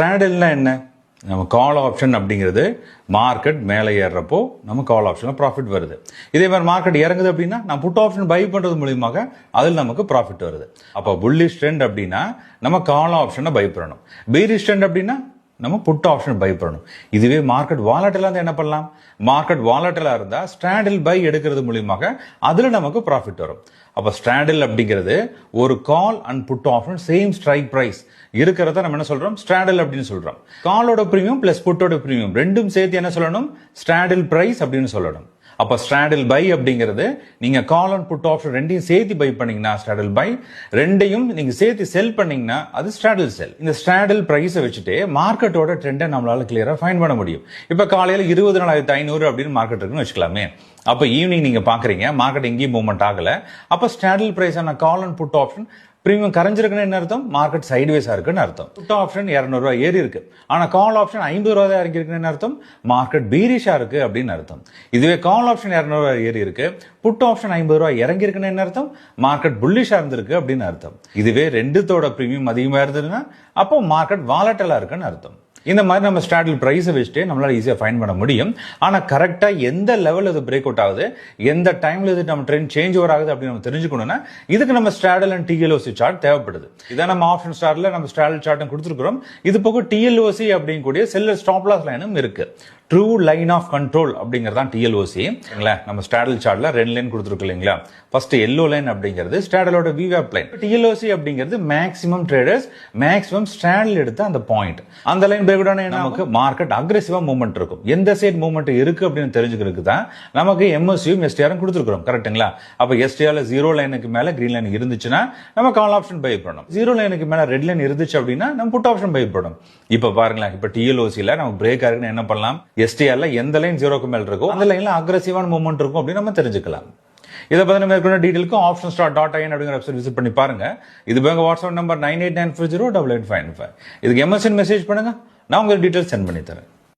ஸ்ட்ராடல்னா என்ன? நம்ம call option அப்படிங்கிறது மார்க்கெட் மேலே ஏறுறப்போ நம்ம கால் ஆப்ஷனில் ப்ராஃபிட் வருது. இதே மாதிரி மார்க்கெட் இறங்குது அப்படின்னா நம்ம புட் ஆப்ஷன் பை பண்ணுறது மூலியமாக அதில் நமக்கு ப்ராஃபிட் வருது. அப்போ புல்லிஷ் ட்ரெண்ட் அப்படின்னா நம்ம கால் ஆப்ஷனை பை பண்ணணும். பீரிஷ் ட்ரெண்ட் அப்படின்னா நம்ம புட் ஆப்ஷன் பை பண்ணணும். இதுவே மார்க்கெட் வாலட்டிலாக இருந்தால் என்ன பண்ணலாம்? மார்க்கெட் வாலட்டிலாக இருந்தால் ஸ்ட்ராடில் பை எடுக்கிறது மூலியமாக அதில் நமக்கு ப்ராஃபிட் வரும். அப்போ ஸ்ட்ராடில் அப்படிங்கிறது ஒரு call and put option same strike price இருக்கிறத நம்ம என்ன சொல்றோம்? ஸ்ட்ராடில் அப்படின்னு சொல்றோம். காலோட பிரீமியம் பிளஸ் புட்டோட பிரீமியம் ரெண்டும் சேர்த்து என்ன சொல்லணும்? ஸ்ட்ராடில் பிரைஸ் அப்படின்னு சொல்லணும். அப்ப ஸ்ட்ராடில் பை அப்படிங்கிறது நீங்க கால் அண்ட் புட் ஆப்ஷன் ரெண்டையும் சேர்த்து பை பண்ணீங்கன்னா ஸ்ட்ராடில் பை, ரெண்டையும் நீங்க சேர்த்து செல் பண்ணீங்கன்னா அது ஸ்ட்ராடில் செல். இந்த ஸ்ட்ராடில் பிரைஸை வச்சுட்டு மார்க்கெட்டோட ட்ரெண்டை நம்மளால கிளியரா ஃபைண்ட் பண்ண முடியும். இப்ப காலையில 24,500 அப்படின்னு மார்க்கெட் இருக்குன்னு வச்சுக்கலாமே. அப்ப ஈவினிங் நீங்க பாக்குறீங்க மார்க்கெட் எங்கேயும் மூவ்மெண்ட் ஆகல. அப்ப ஸ்ட்ராடில் பிரைஸ் ஆன call and put option premium கரைஞ்சிருக்குன்னு என்ன அர்த்தம்? மார்க்கெட் சைட்வேஸா இருக்குன்னு அர்த்தம். புட் ஆப்ஷன் 200 ரூபாய் ஏறி இருக்கு, ஆனா கால் ஆப்ஷன் 50 ரூபாய் தான் இறங்கி இருக்குன்னு அர்த்தம்? மார்க்கெட் பீரிஷா இருக்கு அப்படின்னு அர்த்தம். இதுவே கால் ஆப்ஷன் 200 ரூபாய் ஏறி இருக்கு, புட் ஆப்ஷன் 50 ரூபாய் இறங்கி இருக்குன்னு என்ன அர்த்தம்? மார்க்கெட் புல்லிஷா இருந்திருக்கு அப்படின்னு அர்த்தம். இதுவே ரெண்டுத்தோட பிரீமியம் அதிகமா இருந்ததுன்னா அப்போ மார்க்கெட் வாலட்டலா இருக்குன்னு அர்த்தம். இந்த மாதிரி நம்ம ஸ்ட்ராடில் பிரைஸை வச்சுட்டு நம்மளால ஈஸியா ஃபைண்ட் பண்ண முடியும். ஆனா கரெக்டா எந்த லெவல் இது பிரேக் அவுட் ஆகுது, எந்த டைம்ல இது நம்ம ட்ரெண்ட் சேஞ்ச் ஓவர் ஆகுது அப்படின்னு நம்ம தெரிஞ்சுக்கணும்னா இதுக்கு நம்ம ஸ்ட்ராடல் அண்ட் டிஎல்ஓசி சார்ட் தேவைப்படுது. இதான் நம்ம ஆப்ஷன் ஸ்டார்ட்ல நம்ம ஸ்ட்ராடல் சார்ட்டும் கொடுத்துருக்கிறோம். இது போக டிஎல்ஓசி அப்படிங்கக்கூடிய செல்லர் ஸ்டாப் லாஸ் லைனும் இருக்கு. ட்ரூ லைன் ஆஃப் கண்ட்ரோல் அப்படிங்கறதா டிஎல்ஓசி. நம்ம ஸ்ட்ராடல் சார்ட்ல 2 லைன் கொடுத்துருக்கு இல்லைங்களா? ஃபர்ஸ்ட் எல்லோ லைன் அப்படிங்கிறது ஸ்ட்ராடலோட விவேப் லைன். டிஎல்ஓசி அப்படிங்கிறது மேக்ஸிமம் ட்ரேடர்ஸ் மேக்ஸிமம் ஸ்ட்ராடல் எடுத்த அந்த பாயிண்ட். அந்த லைன் பிரேக் டவுன் நமக்கு மார்க்கெட் அக்ரெசிவா மூவ்மெண்ட் இருக்கும். எந்த சைட் மூவ்மெண்ட் இருக்கு அப்படின்னு தெரிஞ்சுக்கிறதுக்கு தான் நமக்கு எம்எஸ்சியும் எஸ்டிஆரும் கொடுத்துருக்கோம். கரெக்ட்டுங்களா? அப்ப எஸ்டிஆர்ல 0 லைனுக்கு மேல கிரீன் லைன் இருந்துச்சுன்னா நம்ம கால் ஆப்ஷன் பை பண்ணணும். 0 லைனுக்கு மேல ரெட் லைன் இருந்துச்சு அப்படின்னா நம்ம புட் ஆப்ஷன் பை பண்ணணும். இப்ப பாருங்களேன், இப்ப டிஎல்ஓசில நம்ம பிரேக் ஆகுன்னு என்ன பண்ணலாம்? எஸ்டிஆர்ல எந்த லைன் 0க்கு மேல இருக்கோ அந்த லைன்ல அக்ரெசிவான மூவ்மெண்ட் இருக்கும் அப்படின்னு நம்ம தெரிஞ்சுக்கலாம். இதை பத்தி மேற்கொண்ட டீடைலுக்கு optionstar.in அப்படிங்கிற வெப்சைட் விசிட் பண்ணி பாருங்க. இது பேங்க வாட்ஸ்அப் நம்பர் 9894088595. இதுக்கு எம்எஸ்என் மெசேஜ் பண்ணுங்க, நான் உங்களுக்கு டீடைல்ஸ் சென்ட் பண்ணி தரேன்.